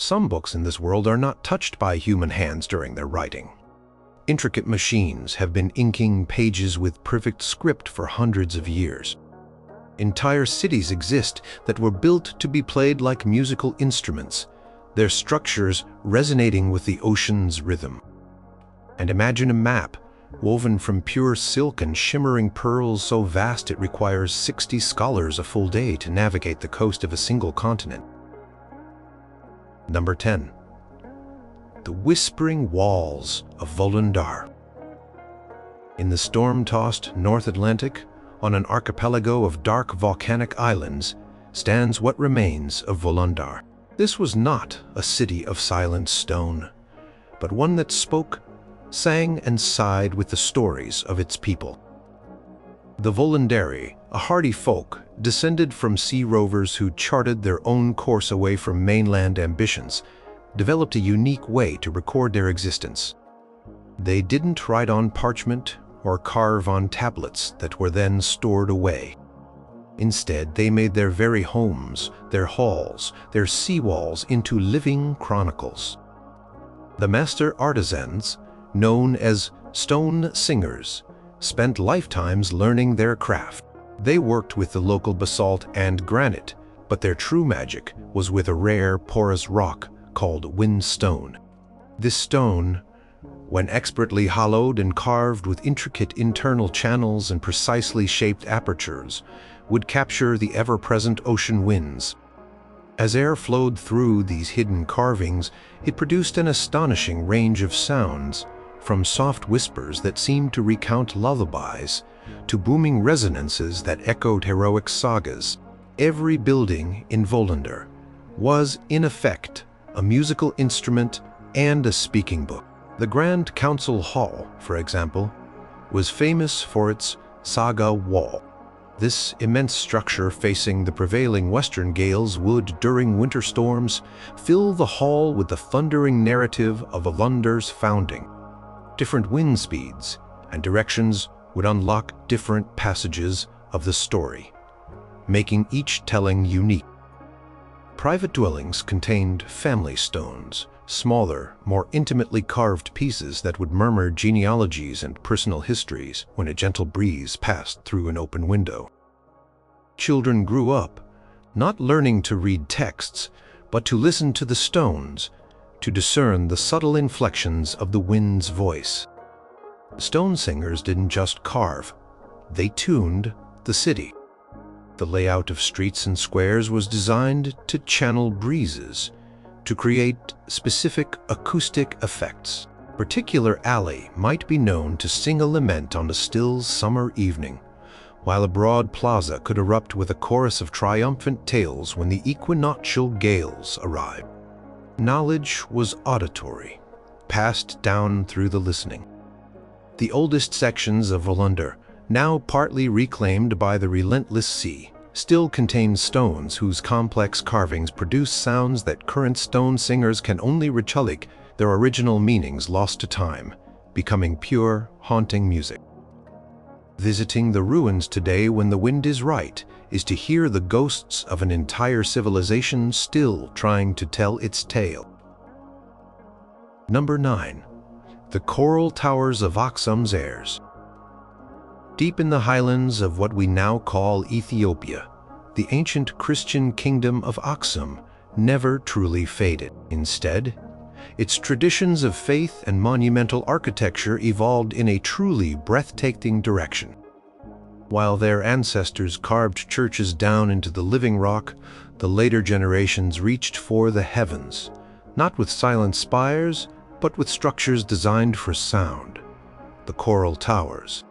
Some books in this world are not touched by human hands during their writing. Intricate machines have been inking pages with perfect script for hundreds of years. Entire cities exist that were built to be played like musical instruments, their structures resonating with the ocean's rhythm. And imagine a map woven from pure silk and shimmering pearls so vast it requires 60 scholars a full day to navigate the coast of a single continent. Number 10. The Whispering Walls of Volundar. In the storm-tossed North Atlantic, on an archipelago of dark volcanic islands, stands what remains of Volundar. This was not a city of silent stone, but one that spoke, sang, and sighed with the stories of its people. The Volundari, a hardy folk, descended from sea rovers who charted their own course away from mainland ambitions, developed a unique way to record their existence. They didn't write on parchment or carve on tablets that were then stored away. Instead, they made their very homes, their halls, their seawalls into living chronicles. The master artisans, known as Stone-Singers, spent lifetimes learning their craft. They worked with the local basalt and granite, but their true magic was with a rare porous rock called whinstone. This stone, when expertly hollowed and carved with intricate internal channels and precisely shaped apertures, would capture the ever-present ocean winds. As air flowed through these hidden carvings, it produced an astonishing range of sounds, from soft whispers that seemed to recount lullabies, to booming resonances that echoed heroic sagas. Every building in Volundar was, in effect, a musical instrument and a speaking book. The Grand Council Hall, for example, was famous for its saga wall. This immense structure facing the prevailing western gales would, during winter storms, fill the hall with the thundering narrative of Volundar's founding. Different wind speeds and directions would unlock different passages of the story, making each telling unique. Private dwellings contained family stones, smaller, more intimately carved pieces that would murmur genealogies and personal histories when a gentle breeze passed through an open window. Children grew up, not learning to read texts, but to listen to the stones, to discern the subtle inflections of the wind's voice. Stone singers didn't just carve, they tuned the city. The layout of streets and squares was designed to channel breezes, to create specific acoustic effects. A particular alley might be known to sing a lament on a still summer evening, while a broad plaza could erupt with a chorus of triumphant tales when the equinoctial gales arrived. Knowledge was auditory, passed down through the listening. The oldest sections of Volundar, now partly reclaimed by the relentless sea, still contain stones whose complex carvings produce sounds that current stone singers can only recullic, their original meanings lost to time, becoming pure, haunting music. Visiting the ruins today when the wind is right is to hear the ghosts of an entire civilization still trying to tell its tale. Number 9. The Choral Towers of Aksum's Heirs. Deep in the highlands of what we now call Ethiopia, the ancient Christian kingdom of Aksum never truly faded. Instead, its traditions of faith and monumental architecture evolved in a truly breathtaking direction. While their ancestors carved churches down into the living rock, the later generations reached for the heavens, not with silent spires, but with structures designed for sound, the choral towers.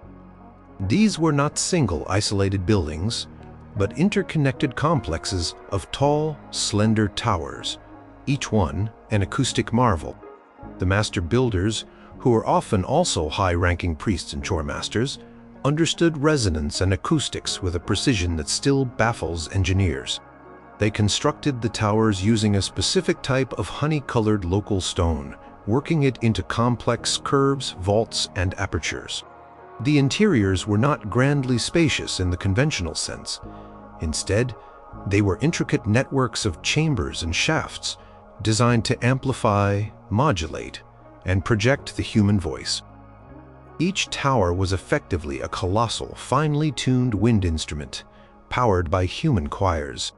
These were not single, isolated buildings, but interconnected complexes of tall, slender towers, each one an acoustic marvel. The master builders, who were often also high-ranking priests and chore masters, understood resonance and acoustics with a precision that still baffles engineers. They constructed the towers using a specific type of honey-colored local stone, working it into complex curves, vaults, and apertures. The interiors were not grandly spacious in the conventional sense. Instead, they were intricate networks of chambers and shafts, designed to amplify, modulate, and project the human voice. Each tower was effectively a colossal, finely tuned wind instrument, powered by human choirs.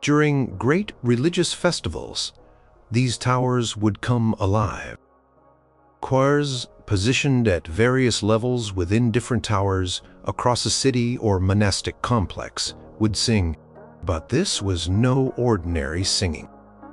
During great religious festivals, these towers would come alive. Choirs positioned at various levels within different towers across a city or monastic complex would sing, but this was no ordinary singing.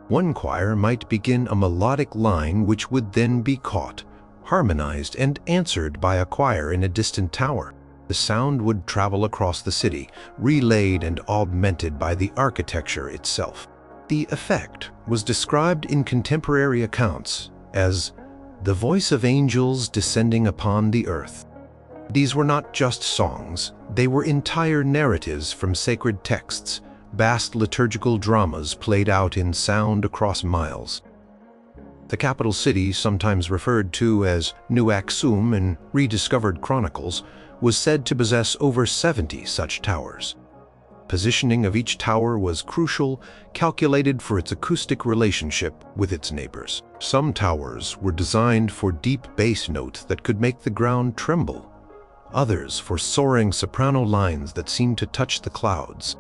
One choir might begin a melodic line which would then be caught, harmonized, and answered by a choir in a distant tower. The sound would travel across the city, relayed and augmented by the architecture itself. The effect was described in contemporary accounts as the voice of angels descending upon the earth. These were not just songs, they were entire narratives from sacred texts, vast liturgical dramas played out in sound across miles. The capital city, sometimes referred to as New Aksum in rediscovered chronicles, was said to possess over 70 such towers. Positioning of each tower was crucial, calculated for its acoustic relationship with its neighbors. Some towers were designed for deep bass notes that could make the ground tremble, others for soaring soprano lines that seemed to touch the clouds.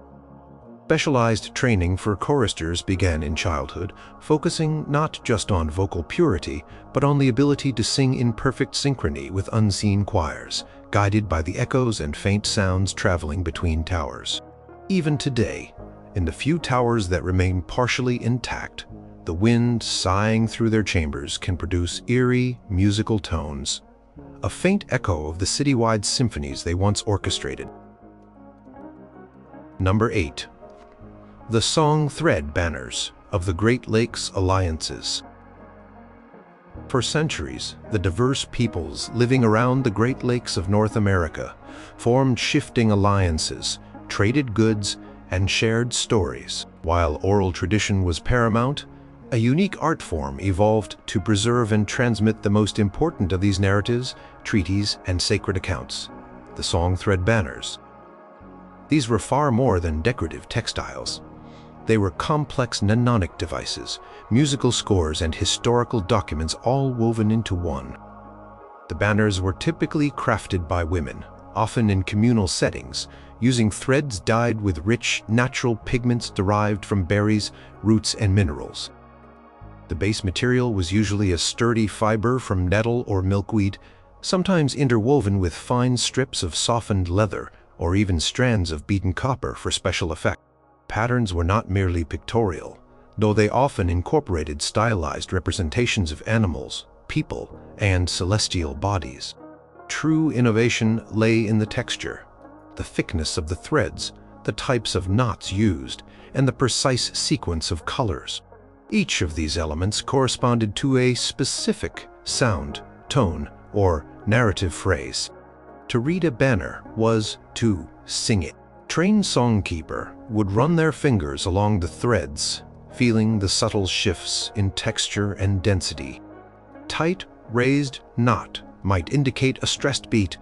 Specialized training for choristers began in childhood, focusing not just on vocal purity, but on the ability to sing in perfect synchrony with unseen choirs, guided by the echoes and faint sounds traveling between towers. Even today, in the few towers that remain partially intact, the wind sighing through their chambers can produce eerie, musical tones, a faint echo of the citywide symphonies they once orchestrated. Number 8. The song thread banners of the Great Lakes Alliances. For centuries, the diverse peoples living around the Great Lakes of North America formed shifting alliances, traded goods, and shared stories. While oral tradition was paramount, a unique art form evolved to preserve and transmit the most important of these narratives, treaties, and sacred accounts: the song thread banners. These were far more than decorative textiles. They were complex mnemonic devices, musical scores, and historical documents all woven into one. The banners were typically crafted by women, often in communal settings, using threads dyed with rich, natural pigments derived from berries, roots, and minerals. The base material was usually a sturdy fiber from nettle or milkweed, sometimes interwoven with fine strips of softened leather or even strands of beaten copper for special effect. Patterns were not merely pictorial, though they often incorporated stylized representations of animals, people, and celestial bodies. True innovation lay in the texture, the thickness of the threads, the types of knots used, and the precise sequence of colors. Each of these elements corresponded to a specific sound, tone, or narrative phrase. To read a banner was to sing it. Trained songkeeper would run their fingers along the threads, feeling the subtle shifts in texture and density. Tight, raised knot might indicate a stressed beat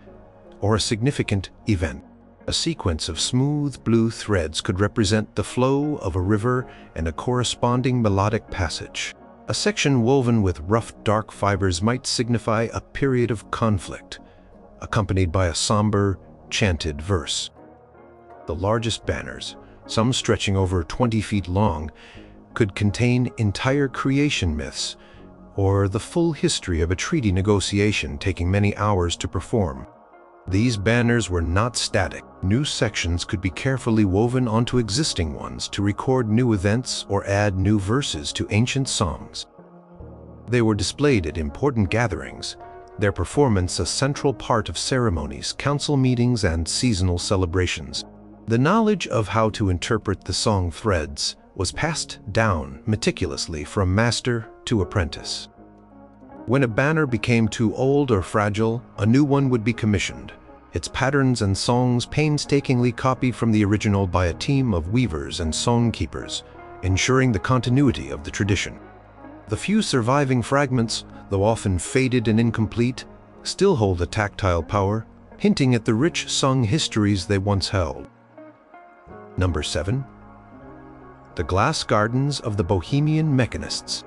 or a significant event. A sequence of smooth blue threads could represent the flow of a river and a corresponding melodic passage. A section woven with rough, dark fibers might signify a period of conflict, accompanied by a somber, chanted verse. The largest banners, some stretching over 20 feet long, could contain entire creation myths or the full history of a treaty negotiation taking many hours to perform. These banners were not static. New sections could be carefully woven onto existing ones to record new events or add new verses to ancient songs. They were displayed at important gatherings, their performance a central part of ceremonies, council meetings, and seasonal celebrations. The knowledge of how to interpret the song threads was passed down meticulously from master to apprentice. When a banner became too old or fragile, a new one would be commissioned, its patterns and songs painstakingly copied from the original by a team of weavers and songkeepers, ensuring the continuity of the tradition. The few surviving fragments, though often faded and incomplete, still hold a tactile power, hinting at the rich sung histories they once held. Number 7. the glass gardens of the Bohemian Mechanists.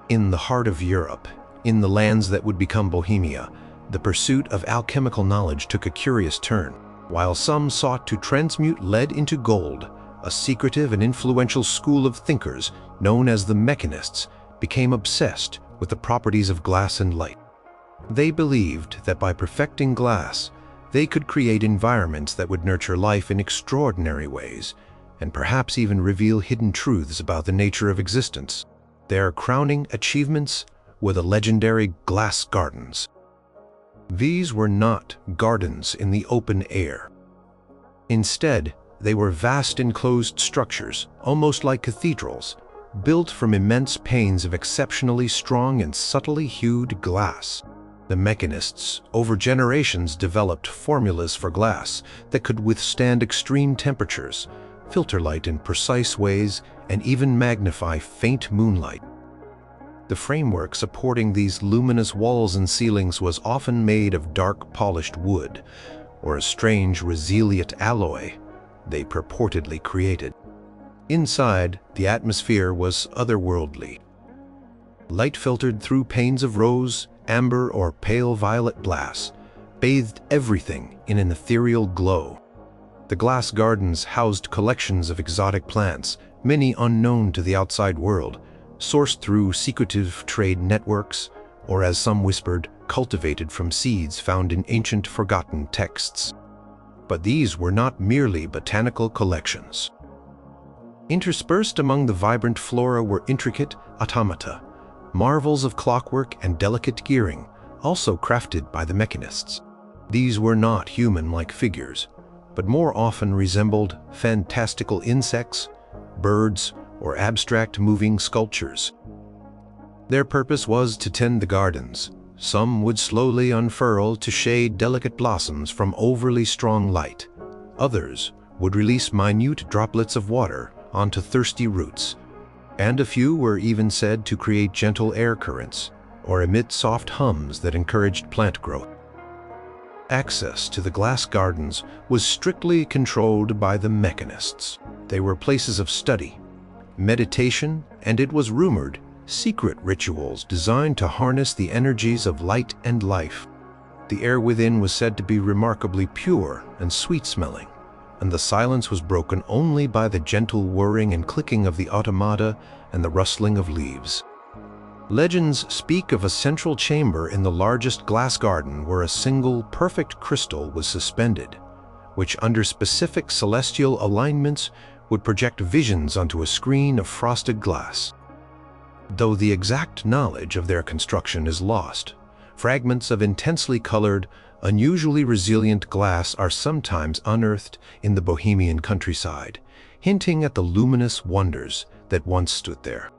In the heart of Europe, in the lands that would become Bohemia, the pursuit of alchemical knowledge took a curious turn. While some sought to transmute lead into gold, a secretive and influential school of thinkers known as the Mechanists became obsessed with the properties of glass and light. They believed that by perfecting glass, they could create environments that would nurture life in extraordinary ways, and perhaps even reveal hidden truths about the nature of existence. Their crowning achievements were the legendary glass gardens. These were not gardens in the open air. Instead, they were vast enclosed structures, almost like cathedrals, built from immense panes of exceptionally strong and subtly hued glass. The Mechanists, over generations, developed formulas for glass that could withstand extreme temperatures, filter light in precise ways, and even magnify faint moonlight. The framework supporting these luminous walls and ceilings was often made of dark polished wood, or a strange resiliate alloy they purportedly created. Inside, the atmosphere was otherworldly. Light filtered through panes of rose, amber, or pale violet glass, bathed everything in an ethereal glow. The glass gardens housed collections of exotic plants, many unknown to the outside world, sourced through secretive trade networks, or as some whispered, cultivated from seeds found in ancient forgotten texts. But these were not merely botanical collections. Interspersed among the vibrant flora were intricate automata, marvels of clockwork and delicate gearing, also crafted by the Mechanists. These were not human-like figures, but more often resembled fantastical insects, birds, or abstract moving sculptures. Their purpose was to tend the gardens. Some would slowly unfurl to shade delicate blossoms from overly strong light. Others would release minute droplets of water onto thirsty roots, and a few were even said to create gentle air currents or emit soft hums that encouraged plant growth. Access to the glass gardens was strictly controlled by the Mechanists. They were places of study, meditation, and it was rumored, secret rituals designed to harness the energies of light and life. The air within was said to be remarkably pure and sweet-smelling, and the silence was broken only by the gentle whirring and clicking of the automata and the rustling of leaves. Legends speak of a central chamber in the largest glass garden where a single perfect crystal was suspended, which under specific celestial alignments would project visions onto a screen of frosted glass. Though the exact knowledge of their construction is lost, fragments of intensely colored, unusually resilient glass are sometimes unearthed in the Bohemian countryside, hinting at the luminous wonders that once stood there.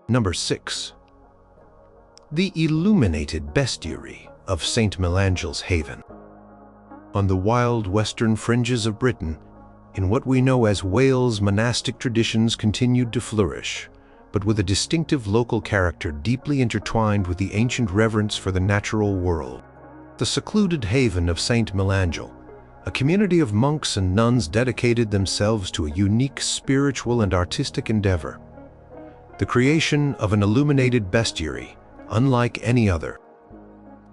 Number 6. The illuminated bestiary of St. Melangel's Haven. On the wild western fringes of Britain, in what we know as Wales, monastic traditions continued to flourish, but with a distinctive local character deeply intertwined with the ancient reverence for the natural world. The secluded haven of St. Melangel, a community of monks and nuns dedicated themselves to a unique spiritual and artistic endeavor. The creation of an illuminated bestiary, unlike any other.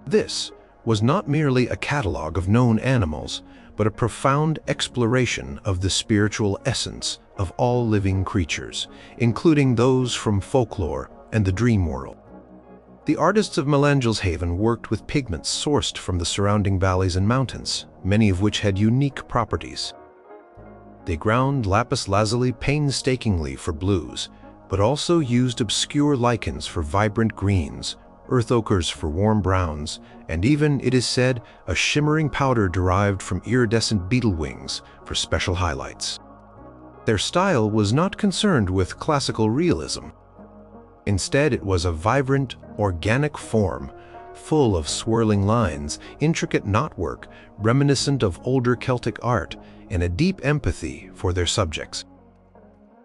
This was not merely a catalogue of known animals, but a profound exploration of the spiritual essence of all living creatures, including those from folklore and the dream world. The artists of Melangel's Haven worked with pigments sourced from the surrounding valleys and mountains, many of which had unique properties. They ground lapis lazuli painstakingly for blues, but also used obscure lichens for vibrant greens, earth ochres for warm browns, and even, it is said, a shimmering powder derived from iridescent beetle wings for special highlights. Their style was not concerned with classical realism. Instead, it was a vibrant, organic form, full of swirling lines, intricate knotwork, reminiscent of older Celtic art, and a deep empathy for their subjects.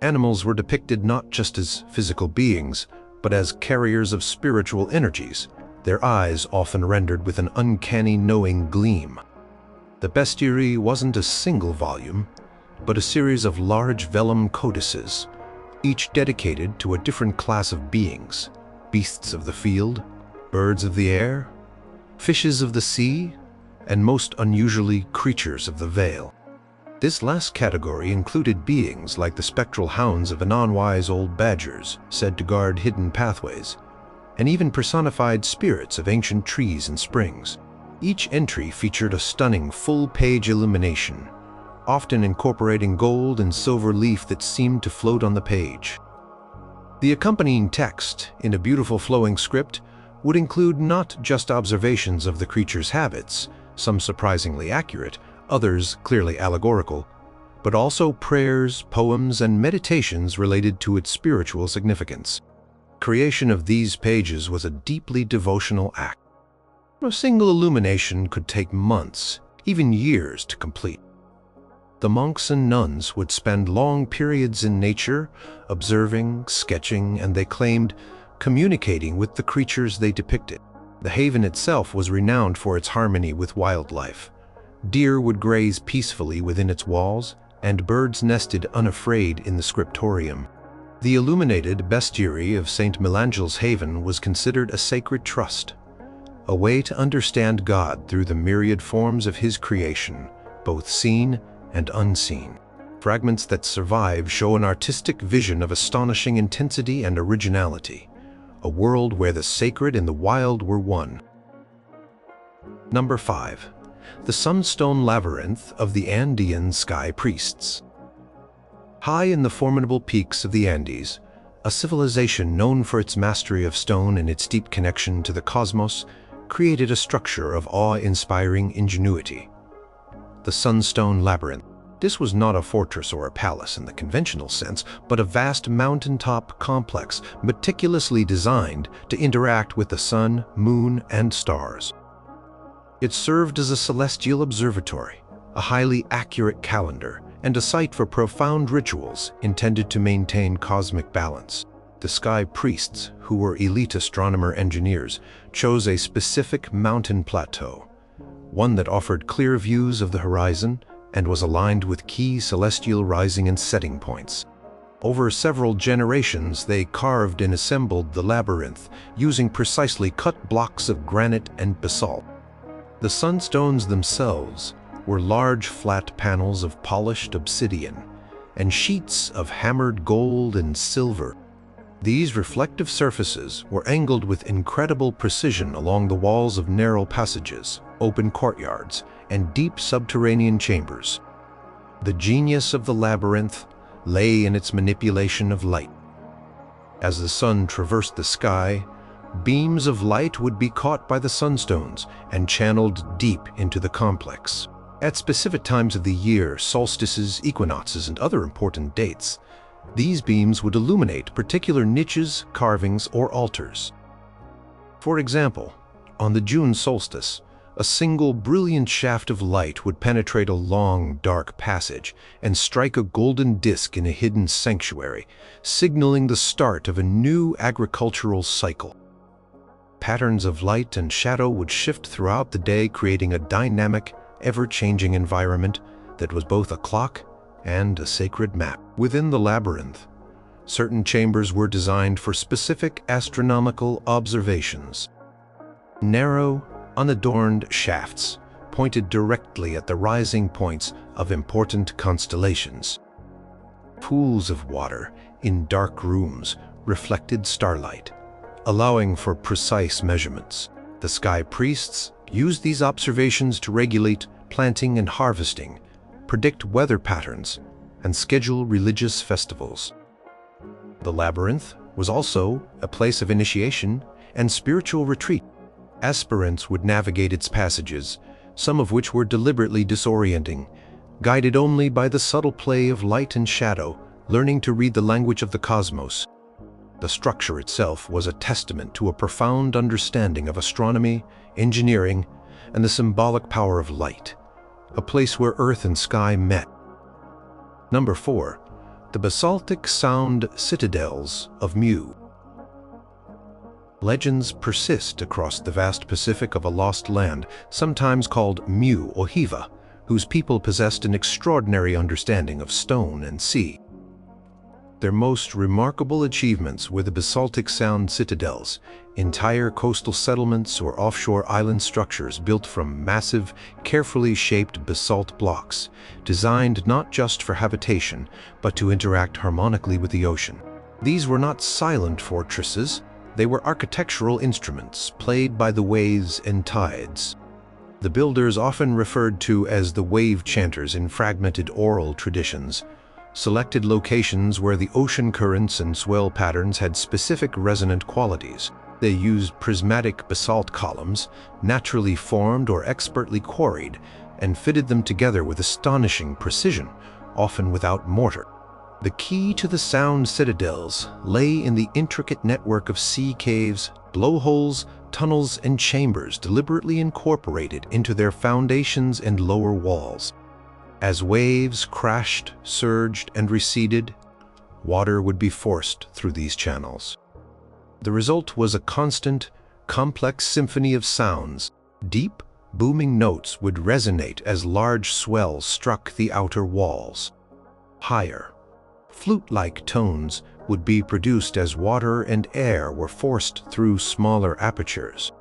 Animals were depicted not just as physical beings, but as carriers of spiritual energies, their eyes often rendered with an uncanny knowing gleam. The bestiary wasn't a single volume. but a series of large vellum codices, each dedicated to a different class of beings: beasts of the field, birds of the air, fishes of the sea, and most unusually, creatures of the veil. This last category included beings like the spectral hounds of anon-wise old badgers, said to guard hidden pathways, and even personified spirits of ancient trees and springs. Each entry featured a stunning full-page illumination, often incorporating gold and silver leaf that seemed to float on the page. The accompanying text, in a beautiful flowing script, would include not just observations of the creature's habits, some surprisingly accurate, others clearly allegorical, but also prayers, poems, and meditations related to its spiritual significance. Creation of these pages was a deeply devotional act. A single illumination could take months, even years, to complete. The monks and nuns would spend long periods in nature, observing, sketching, and they claimed, communicating with the creatures they depicted. The haven itself was renowned for its harmony with wildlife. Deer would graze peacefully within its walls, and birds nested unafraid in the scriptorium. The illuminated bestiary of St. Milangel's haven was considered a sacred trust, a way to understand God through the myriad forms of His creation, both seen and unseen. Fragments that survive show an artistic vision of astonishing intensity and originality, a world where the sacred and the wild were one. Number 5. The Sunstone Labyrinth of the Andean Sky Priests. High in the formidable peaks of the Andes, a civilization known for its mastery of stone and its deep connection to the cosmos created a structure of awe-inspiring ingenuity. The Sunstone Labyrinth. This was not a fortress or a palace in the conventional sense, but a vast mountaintop complex meticulously designed to interact with the sun, moon, and stars. It served as a celestial observatory, a highly accurate calendar, and a site for profound rituals intended to maintain cosmic balance. The sky priests, who were elite astronomer engineers, chose a specific mountain plateau, one that offered clear views of the horizon and was aligned with key celestial rising and setting points. Over several generations, they carved and assembled the labyrinth using precisely cut blocks of granite and basalt. The sunstones themselves were large flat panels of polished obsidian and sheets of hammered gold and silver. These reflective surfaces were angled with incredible precision along the walls of narrow passages, open courtyards, and deep subterranean chambers. The genius of the labyrinth lay in its manipulation of light. As the sun traversed the sky, beams of light would be caught by the sunstones and channeled deep into the complex. At specific times of the year, solstices, equinoxes, and other important dates, these beams would illuminate particular niches, carvings, or altars. For example, on the June solstice, a single brilliant shaft of light would penetrate a long, dark passage and strike a golden disk in a hidden sanctuary, signaling the start of a new agricultural cycle. Patterns of light and shadow would shift throughout the day, creating a dynamic, ever-changing environment that was both a clock and a sacred map. Within the labyrinth, certain chambers were designed for specific astronomical observations. Narrow, unadorned shafts pointed directly at the rising points of important constellations. Pools of water in dark rooms reflected starlight, allowing for precise measurements. The sky priests used these observations to regulate planting and harvesting, predict weather patterns, and schedule religious festivals. The labyrinth was also a place of initiation and spiritual retreat. Aspirants would navigate its passages, some of which were deliberately disorienting, guided only by the subtle play of light and shadow, learning to read the language of the cosmos. The structure itself was a testament to a profound understanding of astronomy, engineering, and the symbolic power of light, a place where earth and sky met. Number 4. The basaltic sound citadels of Mu. Legends persist across the vast Pacific of a lost land, sometimes called Mu or Hiva, whose people possessed an extraordinary understanding of stone and sea. Their most remarkable achievements were the basaltic sound citadels, entire coastal settlements or offshore island structures built from massive, carefully shaped basalt blocks, designed not just for habitation, but to interact harmonically with the ocean. These were not silent fortresses, they were architectural instruments played by the waves and tides. The builders, often referred to as the wave chanters in fragmented oral traditions, selected locations where the ocean currents and swell patterns had specific resonant qualities. They used prismatic basalt columns, naturally formed or expertly quarried, and fitted them together with astonishing precision, often without mortar. The key to the sound citadels lay in the intricate network of sea caves, blowholes, tunnels, and chambers deliberately incorporated into their foundations and lower walls. As waves crashed, surged, and receded, water would be forced through these channels. The result was a constant, complex symphony of sounds. Deep, booming notes would resonate as large swells struck the outer walls. Higher, flute-like tones would be produced as water and air were forced through smaller apertures.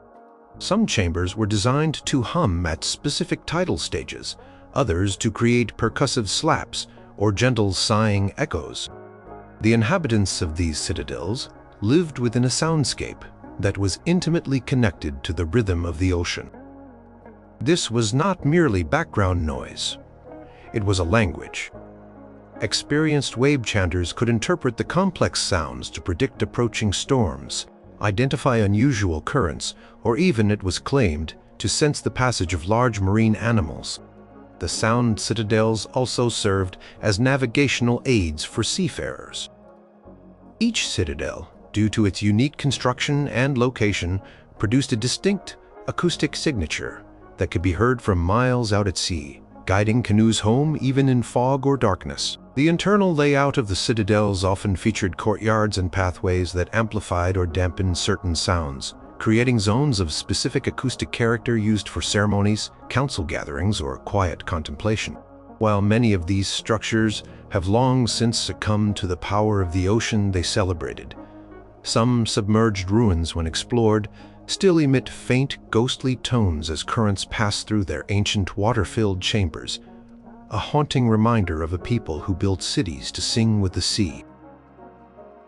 Some chambers were designed to hum at specific tidal stages, others to create percussive slaps or gentle sighing echoes. The inhabitants of these citadels lived within a soundscape that was intimately connected to the rhythm of the ocean. This was not merely background noise. It was a language. Experienced wave chanters could interpret the complex sounds to predict approaching storms, identify unusual currents, or even, it was claimed, to sense the passage of large marine animals. The sound citadels also served as navigational aids for seafarers. Each citadel, due to its unique construction and location, produced a distinct acoustic signature that could be heard from miles out at sea, guiding canoes home even in fog or darkness. The internal layout of the citadels often featured courtyards and pathways that amplified or dampened certain sounds, creating zones of specific acoustic character used for ceremonies, council gatherings, or quiet contemplation. While many of these structures have long since succumbed to the power of the ocean they celebrated, some submerged ruins, when explored, still emit faint, ghostly tones as currents pass through their ancient water-filled chambers, a haunting reminder of a people who built cities to sing with the sea.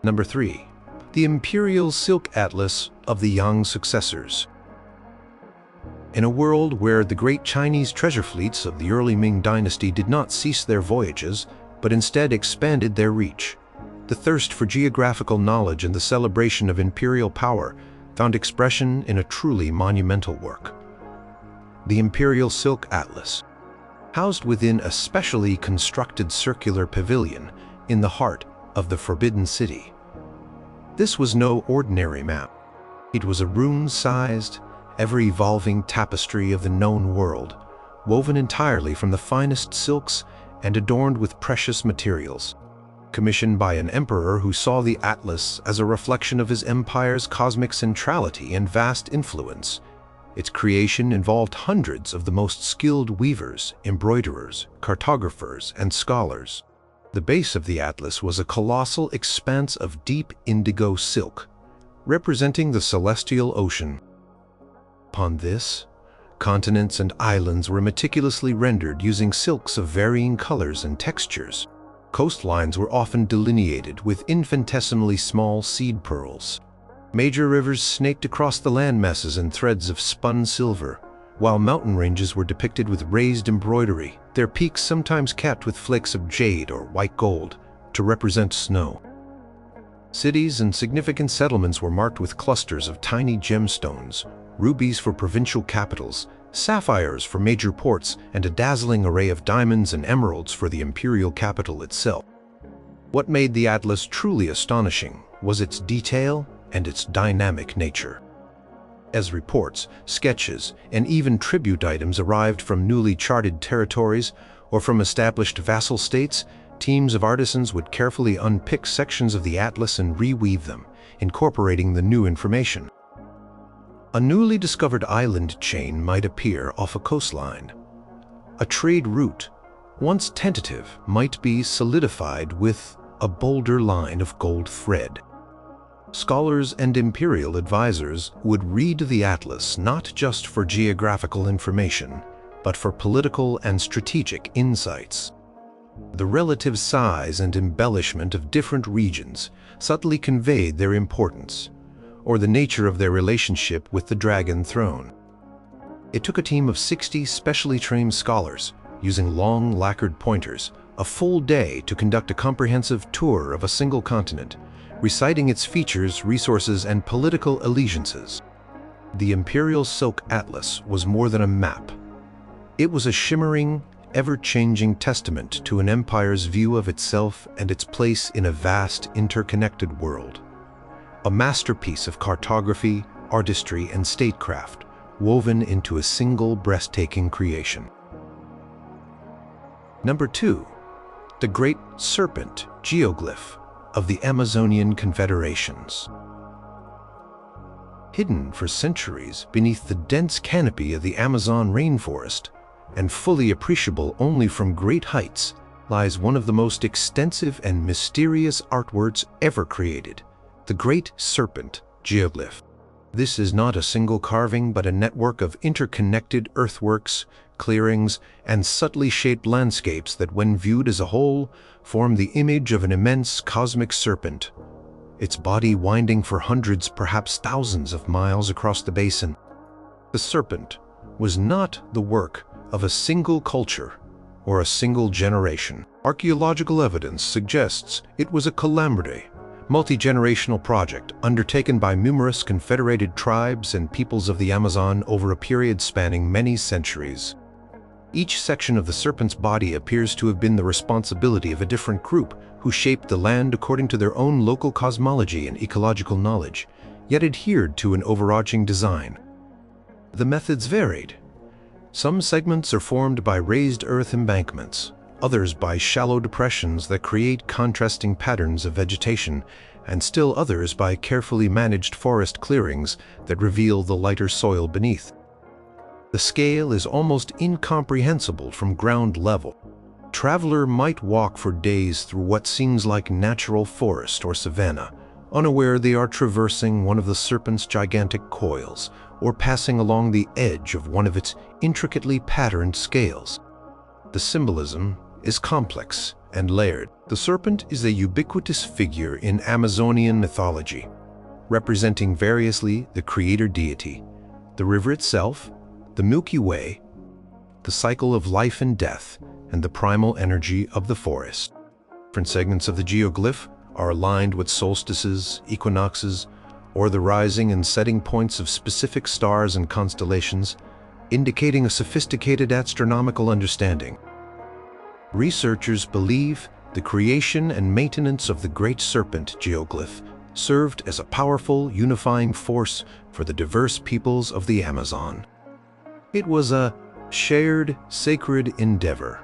Number 3. The Imperial Silk Atlas of the Yang successors. In a world where the great Chinese treasure fleets of the early Ming dynasty did not cease their voyages, but instead expanded their reach, the thirst for geographical knowledge and the celebration of imperial power found expression in a truly monumental work. The Imperial Silk Atlas, housed within a specially constructed circular pavilion in the heart of the Forbidden City. This was no ordinary map. It was a rune-sized, ever-evolving tapestry of the known world, woven entirely from the finest silks and adorned with precious materials. Commissioned by an emperor who saw the atlas as a reflection of his empire's cosmic centrality and vast influence, its creation involved hundreds of the most skilled weavers, embroiderers, cartographers, and scholars. The base of the atlas was a colossal expanse of deep indigo silk, representing the celestial ocean. Upon this, continents and islands were meticulously rendered using silks of varying colors and textures. Coastlines were often delineated with infinitesimally small seed pearls. Major rivers snaked across the landmasses in threads of spun silver, while mountain ranges were depicted with raised embroidery, their peaks sometimes capped with flakes of jade or white gold to represent snow. Cities and significant settlements were marked with clusters of tiny gemstones, rubies for provincial capitals, sapphires for major ports, and a dazzling array of diamonds and emeralds for the imperial capital itself. What made the atlas truly astonishing was its detail and its dynamic nature. As reports, sketches, and even tribute items arrived from newly charted territories or from established vassal states, teams of artisans would carefully unpick sections of the atlas and reweave them, incorporating the new information. A newly discovered island chain might appear off a coastline. A trade route, once tentative, might be solidified with a bolder line of gold thread. Scholars and imperial advisors would read the atlas not just for geographical information, but for political and strategic insights. The relative size and embellishment of different regions subtly conveyed their importance, or the nature of their relationship with the Dragon Throne. It took a team of 60 specially trained scholars, using long lacquered pointers, a full day to conduct a comprehensive tour of a single continent, reciting its features, resources, and political allegiances. The Imperial Silk Atlas was more than a map. It was a shimmering, ever-changing testament to an empire's view of itself and its place in a vast, interconnected world. A masterpiece of cartography, artistry, and statecraft, woven into a single breathtaking creation. Number 2. The Great Serpent Geoglyph of the Amazonian Confederations. Hidden for centuries beneath the dense canopy of the Amazon rainforest, and fully appreciable only from great heights, lies one of the most extensive and mysterious artworks ever created, the Great Serpent Geoglyph. This is not a single carving, but a network of interconnected earthworks, clearings, and subtly shaped landscapes that, when viewed as a whole, form the image of an immense cosmic serpent, its body winding for hundreds, perhaps thousands of miles across the basin. The serpent was not the work of a single culture or a single generation. Archaeological evidence suggests it was a collaborative, multi-generational project undertaken by numerous confederated tribes and peoples of the Amazon over a period spanning many centuries. Each section of the serpent's body appears to have been the responsibility of a different group who shaped the land according to their own local cosmology and ecological knowledge, yet adhered to an overarching design. The methods varied. Some segments are formed by raised earth embankments, others by shallow depressions that create contrasting patterns of vegetation, and still others by carefully managed forest clearings that reveal the lighter soil beneath. The scale is almost incomprehensible from ground level. A traveler might walk for days through what seems like natural forest or savanna, unaware they are traversing one of the serpent's gigantic coils, or passing along the edge of one of its intricately patterned scales. The symbolism is complex and layered. The serpent is a ubiquitous figure in Amazonian mythology, representing variously the creator deity, the river itself, the Milky Way, the cycle of life and death, and the primal energy of the forest. Different segments of the geoglyph are aligned with solstices, equinoxes, or the rising and setting points of specific stars and constellations, indicating a sophisticated astronomical understanding. Researchers believe the creation and maintenance of the Great Serpent geoglyph served as a powerful, unifying force for the diverse peoples of the Amazon. It was a shared, sacred endeavor,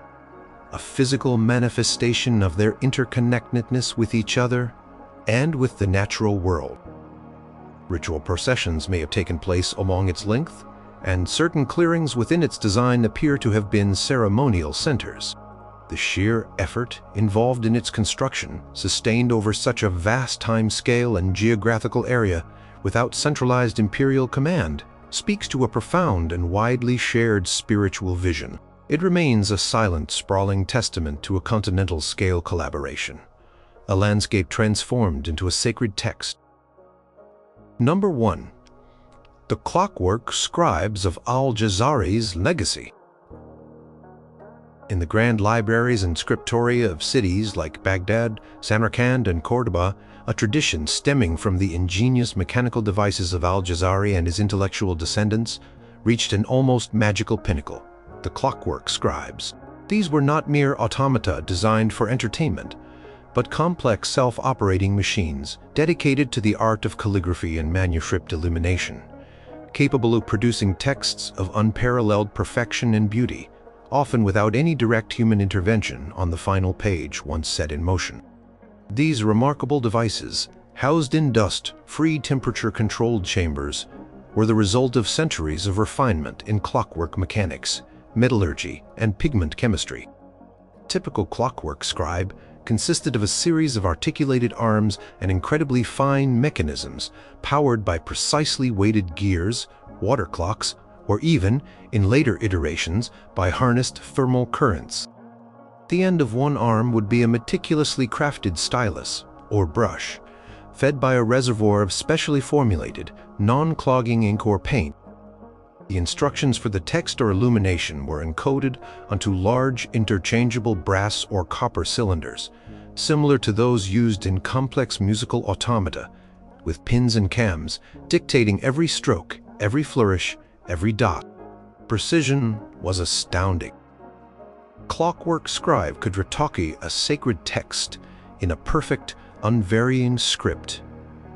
a physical manifestation of their interconnectedness with each other and with the natural world. Ritual processions may have taken place along its length, and certain clearings within its design appear to have been ceremonial centers. The sheer effort involved in its construction, sustained over such a vast time scale and geographical area without centralized imperial command, speaks to a profound and widely shared spiritual vision. It remains a silent, sprawling testament to a continental-scale collaboration, a landscape transformed into a sacred text. Number 1. The Clockwork Scribes of Al-Jazari's Legacy. In the grand libraries and scriptoria of cities like Baghdad, Samarkand, and Cordoba, a tradition stemming from the ingenious mechanical devices of Al-Jazari and his intellectual descendants reached an almost magical pinnacle: the clockwork scribes. These were not mere automata designed for entertainment, but complex self-operating machines dedicated to the art of calligraphy and manuscript illumination, capable of producing texts of unparalleled perfection and beauty, often without any direct human intervention on the final page once set in motion. These remarkable devices, housed in dust-free temperature-controlled chambers, were the result of centuries of refinement in clockwork mechanics, metallurgy, and pigment chemistry. Typical clockwork scribe consisted of a series of articulated arms and incredibly fine mechanisms powered by precisely weighted gears, water clocks, or even, in later iterations, by harnessed thermal currents. At the end of one arm would be a meticulously crafted stylus, or brush, fed by a reservoir of specially formulated, non-clogging ink or paint. The instructions for the text or illumination were encoded onto large, interchangeable brass or copper cylinders, similar to those used in complex musical automata, with pins and cams dictating every stroke, every flourish, every dot. Precision was astounding. Clockwork scribe could retaki a sacred text in a perfect, unvarying script,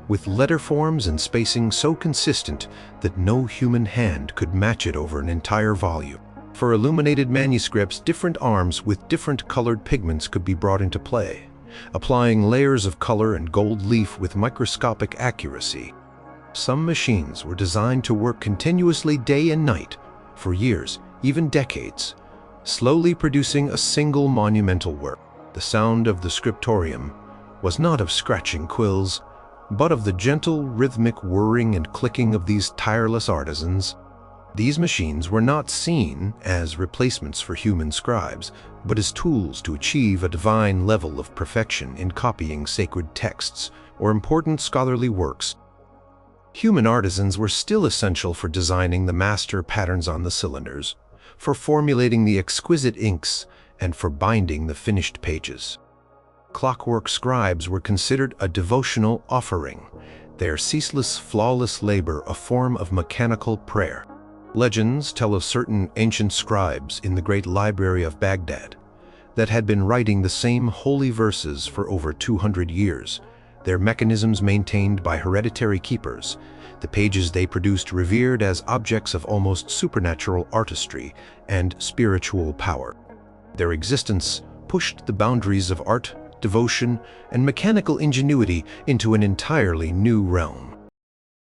with letter forms and spacing so consistent that no human hand could match it over an entire volume. For illuminated manuscripts, different arms with different colored pigments could be brought into play, applying layers of color and gold leaf with microscopic accuracy. Some machines were designed to work continuously day and night for years, even decades, slowly producing a single monumental work. The sound of the scriptorium was not of scratching quills, but of the gentle, rhythmic whirring and clicking of these tireless artisans. These machines were not seen as replacements for human scribes, but as tools to achieve a divine level of perfection in copying sacred texts or important scholarly works. Human artisans were still essential for designing the master patterns on the cylinders, for formulating the exquisite inks, and for binding the finished pages. Clockwork scribes were considered a devotional offering, their ceaseless, flawless labor a form of mechanical prayer. Legends tell of certain ancient scribes in the great library of Baghdad that had been writing the same holy verses for over 200 years, their mechanisms maintained by hereditary keepers, the pages they produced revered as objects of almost supernatural artistry and spiritual power. Their existence pushed the boundaries of art, devotion, and mechanical ingenuity into an entirely new realm.